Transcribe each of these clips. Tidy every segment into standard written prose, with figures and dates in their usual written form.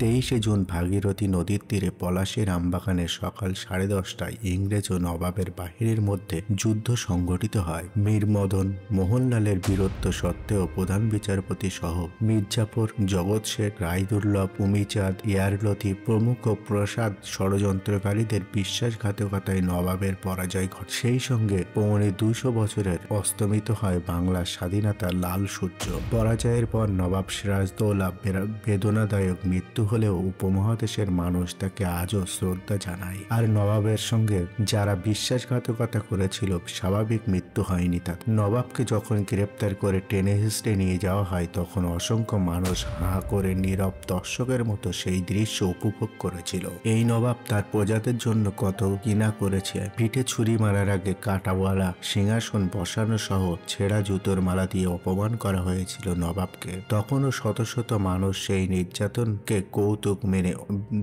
23শে June Bhagirathi নদীর তীরে পলাশীর আমবাগানে সকাল 10:30টায় ইংরেজ ও নবাবের বাহিনীর মধ্যে যুদ্ধ সংঘটিত হয়। মীর মদন মোহনলালের বীরত্ব সত্ত্বেও প্রধান বিচারপতি সহ মির্জাপুর, জগৎ শেখ, রায়দুর্লভ, উমিচাঁদ, ইয়ারলথি প্রমুখ প্রসাদ ষড়যন্ত্রকারীদের বিশ্বাসঘাতকতায় নবাবের পরাজয় ঘটে। সেই সঙ্গে 250 বছরের অস্তমিত হয় বাংলার স্বাধীনতার লাল সূর্য। পরাজয়ের পর নবাব সিরাজদৌল্লা বেদনাদায়ক মৃত্যু হলেও উপমহাদেশের মানুষ তাকে আজও শ্রদ্ধা জানায়। আর নবাবের সঙ্গে যারা বিশ্বাসঘাতকতা করেছিল স্বাভাবিক মৃত্যু হয়নি তার। নবাবকে যখন গ্রেপ্তার করে টেনে হিঁচড়ে নিয়ে যাওয়া হয় তখন অসংখ্য মানুষ হাঁ করে নীরব দর্শকের মতো সেই দৃশ্য উপভোগ করেছিল। এই নবাব তার প্রজাদের জন্য কত কিনা করেছে। পিঠে ছুরি মারার আগে কাঁটাওয়ালা সিংহাসন বসানো সহ ছেঁড়া জুতোর মালা দিয়ে অপমান করা হয়েছিল নবাবকে। তখনও শত শত মানুষ সেই নির্যাতনকে কৌতুক মেনে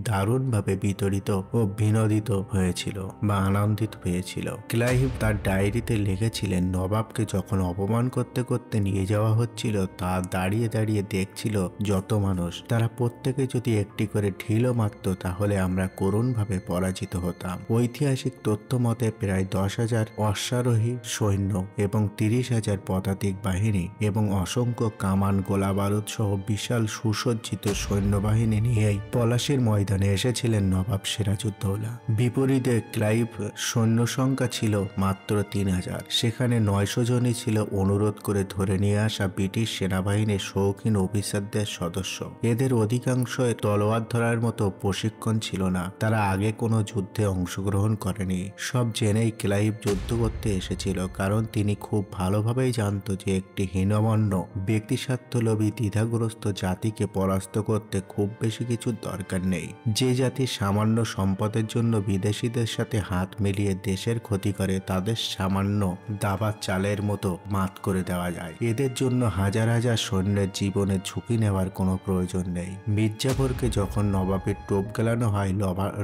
দারুণভাবে বিতরিত ও বিনোদিত হয়েছিল বা আনন্দিত হয়েছিল। ক্লাইভ তার ডায়েরিতে লিখেছিলেন, নবাবকে যখন অপমান করতে করতে নিয়ে যাওয়া হচ্ছিল তা দাঁড়িয়ে দাঁড়িয়ে দেখছিল যত মানুষ, তারা প্রত্যেকে যদি একটি করে ঢিলও মারত তাহলে আমরা করুণভাবে পরাজিত হতাম। ঐতিহাসিক তথ্য মতে প্রায় 10,000 অশ্বারোহী সৈন্য এবং 30,000 পদাতিক বাহিনী এবং অসংখ্য কামান, গোলা বারুদ সহ বিশাল সুসজ্জিত সৈন্যবাহিনী নিয়েই পলাশীর ময়দানে এসেছিলেন নবাব সিরাজউদ্দৌলা। বিপরীতে ক্লাইভ সৈন্য সংখ্যা ছিল মাত্র 3,000। সেখানে 900 জনই ছিল অনুরোধ করে ধরে নিয়ে আসা ব্রিটিশ সেনাবাহিনীর শৌখিন অফিসারদের সদস্য। এদের অধিকাংশ তলোয়ার ধরার মতো প্রশিক্ষণ ছিল না, তারা আগে কোনো যুদ্ধে অংশগ্রহণ করেনি। সব জেনেই ক্লাইভ যুদ্ধ করতে এসেছিল, কারণ তিনি খুব ভালোভাবেই জানত যে একটি হীনমন্য ব্যক্তিস্বার্থলোভী দ্বিধাগ্রস্ত জাতিকে পরাস্ত করতে খুব বেশি কিছু দরকার নেই। যে জাতি সামান্য সম্পদের জন্য বিদেশিদের সাথে হাত মিলিয়ে দেশের ক্ষতি করে তাদের সামান্য দাবা চালের মতো মাত করে দেওয়া যায়। এদের জন্য হাজার হাজার সৈন্যের জীবনের ঝুঁকি নেওয়ার কোনো প্রয়োজন নেই। মির্জাপুরকে যখন নবাবের টোপ গেলানো হয়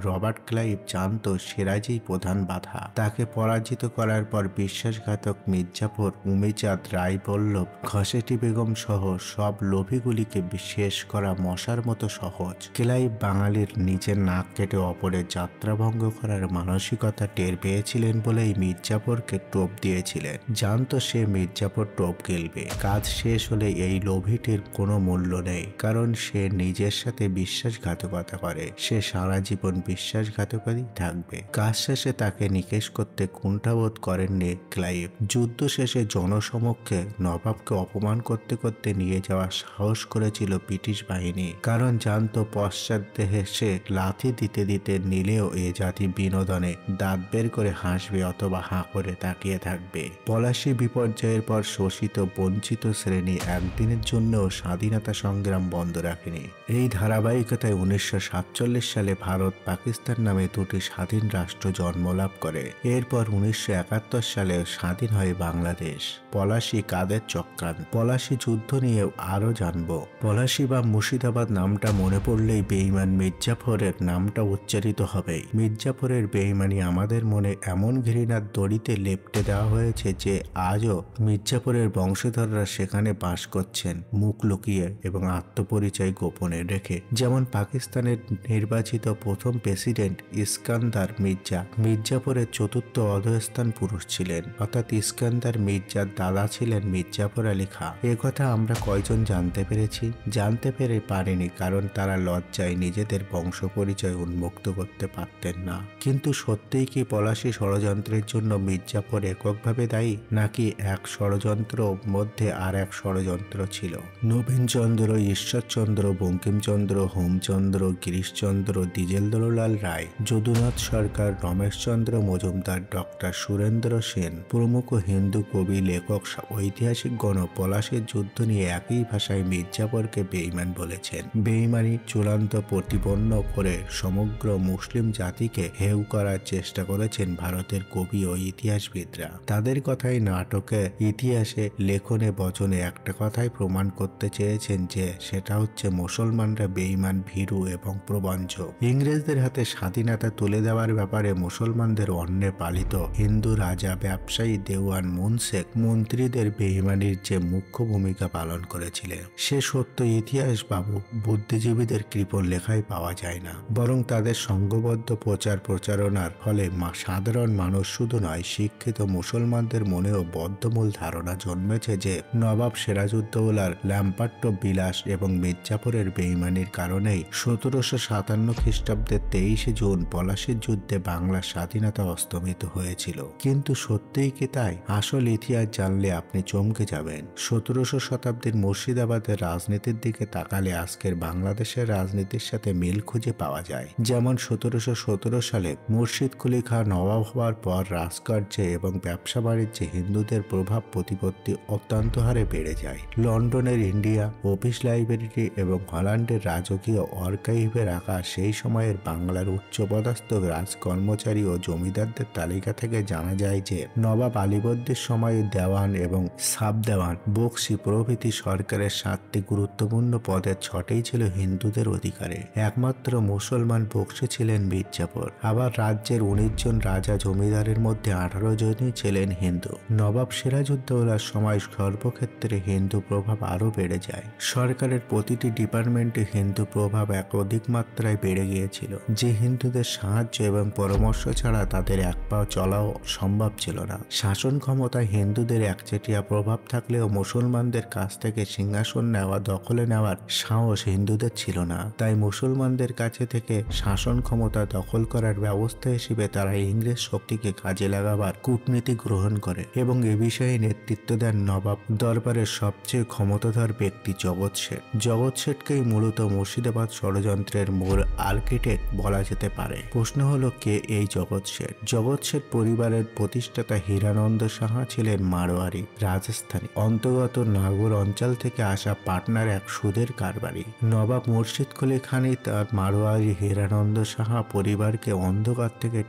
রবার্ট ক্লাইভ জানত সিরাজই প্রধান বাধা। তাকে পরাজিত করার পর বিশ্বাসঘাতক মির্জাপুর, উমিচাঁদ, রায়বল্লভ, ঘসেটি বেগম সহ সব লোভীগুলিকে শেষ করা মশার মতো সহজ। ক্লাইভ বাঙালির নিজের নাক কেটে অপরের যাত্রাভঙ্গ করার মানসিকতা টের পেয়েছিলেন বলেই মির্জাপুরকে টোপ দিয়েছিলেন। জানত সে মির্জাপুর টোপ গেলবে। কাজ শেষ হলে এই লোভীটির কোনো মূল্য নেই, কারণ সে নিজের সাথে বিশ্বাসঘাতকতা করে। সে সারা জীবন বিশ্বাসঘাতকই থাকবে। কাজ শেষে তাকে নিকেশ করতে কুণ্ঠাবোধ করেননি ক্লাইভ। যুদ্ধ শেষে জনসমক্ষে নবাবকে অপমান করতে করতে নিয়ে যাওয়ার সাহস করেছিল ব্রিটিশ বাহিনী, কারণ জানত পশ্চাৎ দেহে সে লাথি দিতে দিতে নিলেও এ জাতি বিনোদনে দাঁত বের করে হাসবে অথবা হাঁ করে তাকিয়ে থাকবে। পলাশী বিপর্যয়ের পর শোষিত বঞ্চিত শ্রেণী একদিনের জন্যও স্বাধীনতা সংগ্রাম বন্ধ রাখেনি। এই ধারাবাহিকতায় 1947 সালে ভারত পাকিস্তান নামে দুটি স্বাধীন রাষ্ট্র জন্মলাভ করে। এরপর 1971 সালে স্বাধীন হয় বাংলাদেশ। পলাশী কাদের চক্রান্ত? পলাশী যুদ্ধ নিয়ে আরো জানবো। পলাশী বা মুর্শিদাবাদ নামটা মনে পড়লেই বেঈমান মির্জাফরের নামটা উচ্চারিত হবেই। মির্জাফরের বেঈমানি আমাদের মনে এমন ঘৃণার দড়িতে লেপ্টে দেওয়া হয়েছে যে আজও মির্জাফরের বংশধররা সেখানে বাস করছেন মুখ লুকিয়ে এবং আত্মপরিচয় গোপনে রেখে। যেমন পাকিস্তানের নির্বাচিত প্রথম প্রেসিডেন্ট ইস্কান্দার মির্জা মির্জাফরের চতুর্থ অধঃস্থান পুরুষ ছিলেন, অর্থাৎ ইস্কান্দার মির্জার দাদা ছিলেন মির্জাফর আলী খাঁ। একথা আমরা কয়জন জানতে পেরেছি? জানতে পারিনি, কারণ তারা লজ্জায় নিজেদের বংশ পরিচয় উন্মুক্ত করতে পারতেন না। কিন্তু সত্যিই কি পলাশী ষড়যন্ত্রের জন্য মির্জাফর এককভাবে দায়ী, নাকি এক ষড়যন্ত্র মধ্যে আর এক ষড়যন্ত্র ছিল? নবীনচন্দ্র, ঈশ্বরচন্দ্র, বঙ্কিমচন্দ্র, হোমচন্দ্র, গিরিশচন্দ্র, দ্বিজেন্দ্রলাল রায়, যদুনাথ সরকার, রমেশচন্দ্র মজুমদার, ডক্টর সুরেন্দ্র সেন প্রমুখ হিন্দু কবি, লেখক, ঐতিহাসিকগণ পলাশীর যুদ্ধ নিয়ে একই ভাষায় মির্জাফরকে বেঈমান বলেছেন। বেঈমানি চূড়ান্ত প্রতিপন্ন করে সমগ্র মুসলিম জাতিকে হেয় করার চেষ্টা করেছেন ভারতের কবি ও ইতিহাসবিদরা। তাদের কথাই নাটকে, ইতিহাসে, লেখনে, বচনে একটা কথাই প্রমাণ করতে চেয়েছেন, যে সেটা হচ্ছে মুসলমানরা বেঈমান, ভীরু এবং প্রবঞ্চক। ইংরেজদের হাতে স্বাধীনতা তুলে দেওয়ার ব্যাপারে মুসলমানদের অন্যে পালিত হিন্দু রাজা, ব্যবসায়ী, দেওয়ান, মুনশেক, মন্ত্রীদের বেঈমানির যে মুখ্য ভূমিকা পালন করেছিলেন সে সত্য ইতিহাস বাবু বুদ্ধিজীবী মৌলবীদের কৃপণ লেখায় পাওয়া যায় না, বরং তাদের সংঘবদ্ধ প্রচার প্রচারণার ফলে সাধারণ মানুষ শুধু নয়, শিক্ষিত মুসলমানদের মনেও বদ্ধমূল ধারণা জন্মেছে যে নবাব সিরাজউদ্দৌলার ল্যাম্পাট্ট বিলাস এবং মির্জাপুরের বেইমানির কারণেই 1757 খ্রিস্টাব্দের 23 জুন পলাশীর যুদ্ধে বাংলার স্বাধীনতা অস্তমিত হয়েছিল। কিন্তু সত্যিই কি তাই? আসল ইতিহাস জানলে আপনি চমকে যাবেন। 1700 শতাব্দীর মুর্শিদাবাদের রাজনীতির দিকে তাকালে আজকের বাংলাদেশের রাজনীতির সাথে মিল খুঁজে পাওয়া যায়। যেমন 1717 সালে মুর্শিদ কুলি খাঁ নবাব হওয়ার পর রাজকার্যে এবং ব্যবসা বাণিজ্যে হিন্দুদের প্রভাব প্রতিপত্তি অত্যন্ত হারে বেড়ে যায়। লন্ডনের ইন্ডিয়া অফিস লাইব্রেরি এবং হল্যান্ডের রাজকীয় আর্কাইভে রাখা সেই সময়ের বাংলার উচ্চপদস্থ রাজকর্মচারী ও জমিদারদের তালিকা থেকে জানা যায় যে নবাব আলীবর্দীর সময় দেওয়ান এবং সাব দেওয়ান, বক্সি প্রভৃতি সরকারের 7টি গুরুত্বপূর্ণ পদের 6টিই ছিল হিন্দুদের অধিকারে। একমাত্র মুসলমান বক্সি ছিলেন মির্জাপুর। আবার রাজ্যের 19 জন রাজা জমিদারের মধ্যে 18 জনই ছিলেন হিন্দু। নবাব সিরাজউদ্দৌলার সময় সর্বক্ষেত্রে হিন্দু প্রভাব আরও বেড়ে যায়। সরকারের প্রতিটি ডিপার্টমেন্টে হিন্দু প্রভাব অধিক মাত্রায় বেড়ে গিয়েছিল, যে হিন্দুদের সাহায্য এবং পরামর্শ ছাড়া তাদের এক পাও চলাও সম্ভব ছিল না। শাসন ক্ষমতায় হিন্দুদের একচেটিয়া প্রভাব থাকলেও মুসলমানদের কাছ থেকে সিংহাসন দখলে নেওয়ার সাহস হিন্দুদের ছিল না। তাই মুসলমানদের কাছে থেকে শাসন ক্ষমতা দখল করার ব্যবস্থা হিসেবে তারা ইংরেজ শক্তিকে কাজে লাগাবার কূটনীতি গ্রহণ করে এবং এ বিষয়ে নেতৃত্ব দেন নবাব দরবারের সবচেয়ে ক্ষমতাধর ব্যক্তি জগৎ শেঠ। জগৎ শেঠকেই মূলত মুর্শিদাবাদ ষড়যন্ত্রের মূল আর্কিটেক্ট বলা যেতে পারে। প্রশ্ন হলো, কে এই জগৎ শেঠ? জগৎ শেঠ পরিবারের প্রতিষ্ঠাতা হীরানন্দ সাহা ছিলেন মারোয়ারি, রাজস্থানী অন্তর্গত নাগর অঞ্চল থেকে আসা পাটনার এক সুদের কারবারি। নবাব মুর্শিদ কুলি খানই তার মারোয়ারি হীরানন্দ সাহা পরিবারকে অন্ধকার থেকে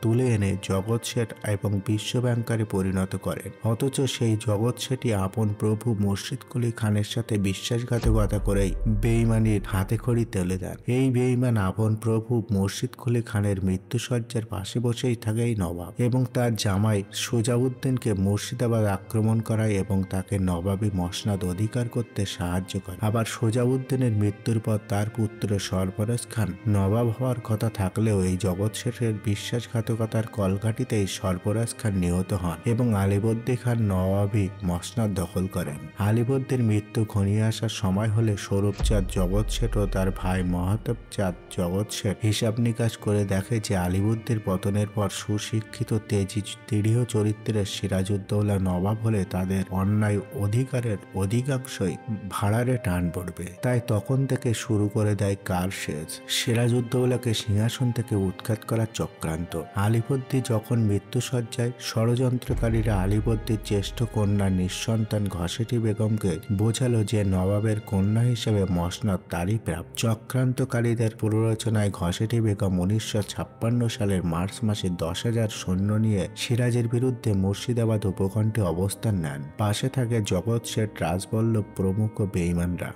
তুলে এনে জগৎ শেঠ এবং বিশ্ব ব্যাংকারে পরিণত করেন। অথচ সেই জগৎ শেঠই আপন প্রভু মুর্শিদ কুলি খানের সাথে বিশ্বাসঘাতকতা করেই বেইমানির হাতে খড়ি তুলে দেন। এই বেইমান আপন প্রভু মুর্শিদ কুলি খানের মৃত্যুশয্যার পাশে বসেই থাকেই নবাব এবং তার জামাই সুজাউদ্দিনকে মুর্শিদাবাদ আক্রমণ করায় এবং তাকে নবাবী মসনদ অধিকার করতে সাহায্য করে। আবার সুজাউদ্দিনের মৃত্যুর পর তার পুত্র সরফরাজ খান নবাব হওয়ার কথা থাকলেও এই জগৎ শেঠের বিশ্বাসঘাতকতার কলঘাটিতেই সরফরাজ খান নিহত হন এবং আলীবর্দী খান নবাবী মসনদ দখল করেন। আলীবর্দীর মৃত্যু ঘনিয়ে আসার সময় হলে স্বরূপচাঁদ জগৎ শেঠ ও তার ভাই মহাতাব চাঁদ জগৎ শেঠ হিসাব নিকাশ করে দেখে যে আলীবর্দীর পতনের পর সুশিক্ষিত তেজি দৃঢ় চরিত্রের সিরাজউদ্দৌলা নবাব হলে তাদের অন্যায় অধিকারের অধিকাংশই ভাড়ারে টান পড়বে। তাই তখন থেকে শুরু করে দেয় কারশেজ, সিরাজউদ্দৌলাকে সিংহাসন থেকে উৎখাত করার চক্রান্ত। আলীবর্দী যখন মৃত্যুসজ্জায় ষড়যন্ত্রকারীরা আলীবর্দীর জ্যেষ্ঠ কন্যা নিঃসন্তান ঘসেটি বেগমকে বোঝালো যে নবাবের কন্যা হিসেবে মসনদ তারই প্রাপ্য। চক্রান্তকারীদের প্ররোচনায় ঘসেটি বেগম 1956 সালের মার্চ মাসে 10,000 সৈন্য নিয়ে সিরাজের বিরুদ্ধে মুর্শিদাবাদ উপকণ্ঠে অবস্থান নেন। পাশে থাকে জগৎ শেঠ, রাজবল্লভ প্রমুখ বেঈমানরা।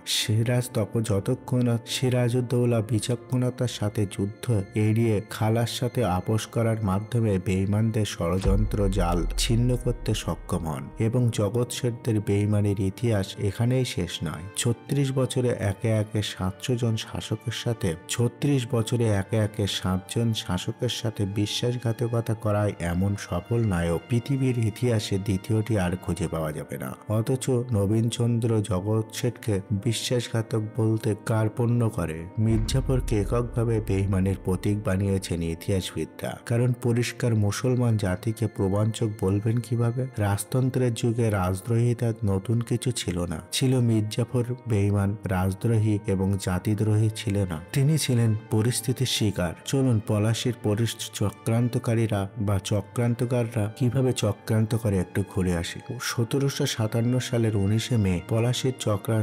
যতক্ষণ সিরাজউদ্দৌলা বিচক্ষণতার সাথে যুদ্ধ এড়িয়ে খালার সাথে আপোষ করার মাধ্যমে বেঈমানদের ষড়যন্ত্র জাল ছিন্ন করতে সক্ষম হন এবং জগৎ শেঠদের বেঈমানির ইতিহাস এখানেই শেষ নয়। 36 বছরে একে একে 700 জন শাসকের সাথে 7 জন শাসকের সাথে বিশ্বাসঘাতকতা করায় এমন সফল নায়ক পৃথিবীর ইতিহাসে দ্বিতীয়টি আর খুঁজে পাওয়া যাবে না। অথচ নবীনচন্দ্র জগৎ শেঠকে বিশ্বাসঘাতক বলতে কার্পণ্য করে। মির্জাপুরকে এককভাবে বেঈমানের প্রতীক বানিয়েছেন ইতিহাসবিদরা, কারণ পরিষ্কার মুসলমান জাতিকে প্রবঞ্চক বলবেন কিভাবে? রাজতন্ত্রের যুগে রাজদ্রোহিতা নতুন কিছু ছিল না। ছিল মির্জাপুর বেঈমান, রাজদ্রোহী এবং জাতিদ্রোহী ছিল না, তিনি ছিলেন পরিস্থিতির শিকার। চলুন পলাশীর চক্রান্তকাররা কিভাবে চক্রান্ত করে একটু ঘুরে আসি। 1757 সালের 19 মে পলাশীর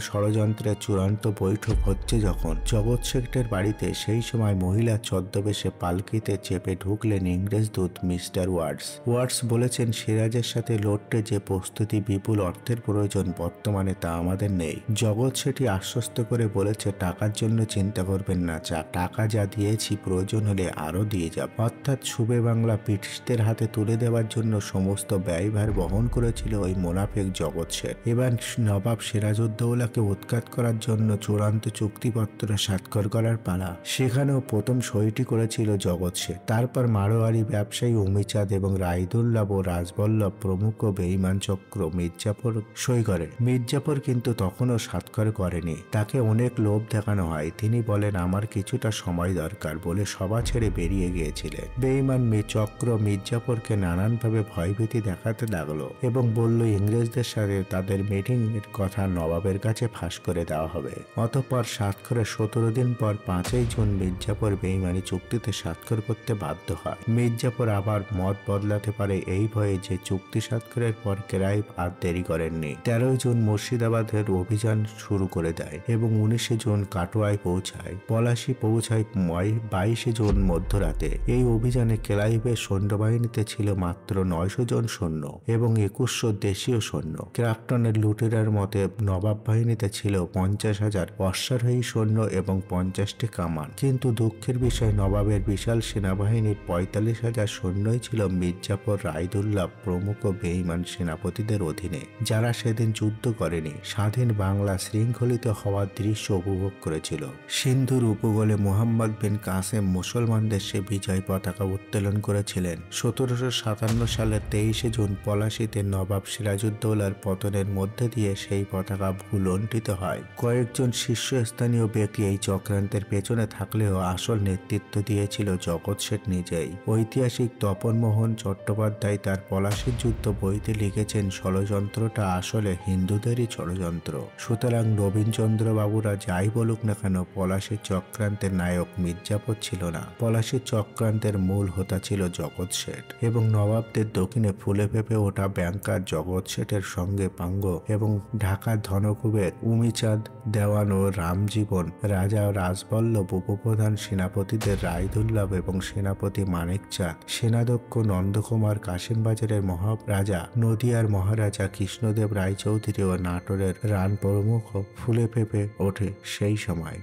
ষড়যন্ত্রের চূড়ান্ত বৈঠক হচ্ছে যখন জগৎ শেঠের বাড়িতে সেই সময় মহিলা ছদ্মবেশে পালকিতে চেপে ঢুকলেন ইংরেজ দূত মিস্টার ওয়াটস বলেছেন, সিরাজের সাথে লড়তে যে প্রস্তুতি, বিপুল অর্থের প্রয়োজন, বর্তমানে তা আমাদের নেই। জগৎ শেঠই আশ্বস্ত করে বলেছে, টাকার জন্য চিন্তা করবেন না, টাকা যা দিয়েছি প্রয়োজন হলে আরো দিয়ে যাব। অর্থাৎ সুবে বাংলা ব্রিটিশদের হাতে তুলে দেওয়ার জন্য সমস্ত ব্যয়ভার বহন করেছিল ওই মোনাফেক জগৎ শেঠ। এবার নবাব সিরাজউদ্দৌলাকে উৎখাত করার জন্য চূড়ান্ত চুক্তি চুক্তিপত্র স্বাক্ষর করার পালা। সেখানেও প্রথম সইটি করেছিল জগৎ শেঠ। তারপর মারোয়ারি ব্যবসায়ী উমিচাঁদ এবং রায়দুল্লাহ ও রাজবল্লভ প্রমুখ বেঈমান চক্র মির্জাফর সই করে। মির্জাফর কিন্তু তখনও স্বাক্ষর করেনি। তাকে অনেক লোভ দেখানো হয়। তিনি বলেন আমার কিছুটা সময় দরকার বলে সভা ছেড়ে বেরিয়ে গিয়েছিলেন। বেঈমান চক্র মির্জাফরকে নানানভাবে ভয়ভীতি দেখাতে লাগলো এবং বলল ইংরেজদের সাথে তাদের মিটিং এর কথা নবাবের কাছে ফাঁস করে দেওয়া হবে। অতঃপর স্বাক্ষরের 17 দিন পর 5ই জুন মির্জাফর বেঈমানি চুক্তিতে স্বাক্ষর করতে বাধ্য হয়। মির্জাফর আবার মত বদলাতে পারে এই ভয়ে যে চুক্তি স্বাক্ষরের পর ক্লাইভ আর দেরি করেননি। 13 জুন মুর্শিদাবাদের অভিযান শুরু করে দেয় এবং 19 জুন কাটোয়ায় পৌঁছায়। পলাশী পৌঁছায় 22 জুন মধ্যরাতে। এই অভিযানে ক্লাইভের সৈন্যবাহিনীতে ছিল মাত্র 900 জন সৈন্য এবং 2100 দেশীয় সৈন্য। ক্রাফটনের লুটেরার মতে নবাব বাহিনীতে ছিল 50,000 অশ্বারোহী সৈন্য এবং 50টি কামান। কিন্তু দুঃখের বিষয় নবাবের বিশাল সেনাবাহিনীর 45,000 সৈন্যই ছিল মির্জাফর, রায়দুল্লাহ প্রমুখ বেঈমান সেনাপতিদের অধীনে, যারা সেদিন যুদ্ধ করেনি, স্বাধীন বাংলা শৃঙ্খলিত হওয়ার দৃশ্য উপভোগ করেছিল। সিন্ধুর উপকূলে মুহাম্মদ বিন কাসেম মুসলমানদের সে বিজয় পতাকা উত্তোলন করেছিলেন। 1757 সালের 23 জুন পলাশীতে নবাব সিরাজউদ্দৌলার পতনের মধ্যে দিয়ে সেই পতাকা ভূলুণ্ঠিত হয়। কয়েকজন শীর্ষস্থানীয় ব্যক্তি এই চক্রান্তের পেছনে থাকলেও আসল নেতৃত্ব দিয়েছিল জগৎ শেঠ নিজেই। ঐতিহাসিক তপনমোহন চট্টোপাধ্যায় তার পলাশীর যুদ্ধ বইতে লিখেছেন ষড়যন্ত্রটা আসলে হিন্দুদেরই ষড়যন্ত্র। সুতরাং নবীনচন্দ্র বাবুরা যাই বলুক না কেন পলাশীর চক্রান্তের নায়ক মির্জাফর ছিল না। পলাশীর চক্রান্তের মূল হোতা ছিল জগৎ শেঠ এবং নবাবদের দক্ষিণে ফুলে ফেঁপে ওঠা ব্যাংকার জগৎ শেঠের সঙ্গে পাঙ্গ এবং ঢাকার ধনকুবের উমিচাঁদ দেওয়ান ও রামজীবন রাজা রাজবল্লভ, উপপ্রধান সেনাপতিদের রায়দুল্লাহ এবং সেনাপতি মানিকচাঁদ, সেনাধ্যক্ষ নন্দকুমার, কাশিমবাজারের মহারাজা, নদিয়ার মহারাজা কৃষ্ণদেব রায়চৌধুরী ও নাটোরের রান প্রমুখ ফুলে ফেঁপে ওঠে সেই সময়।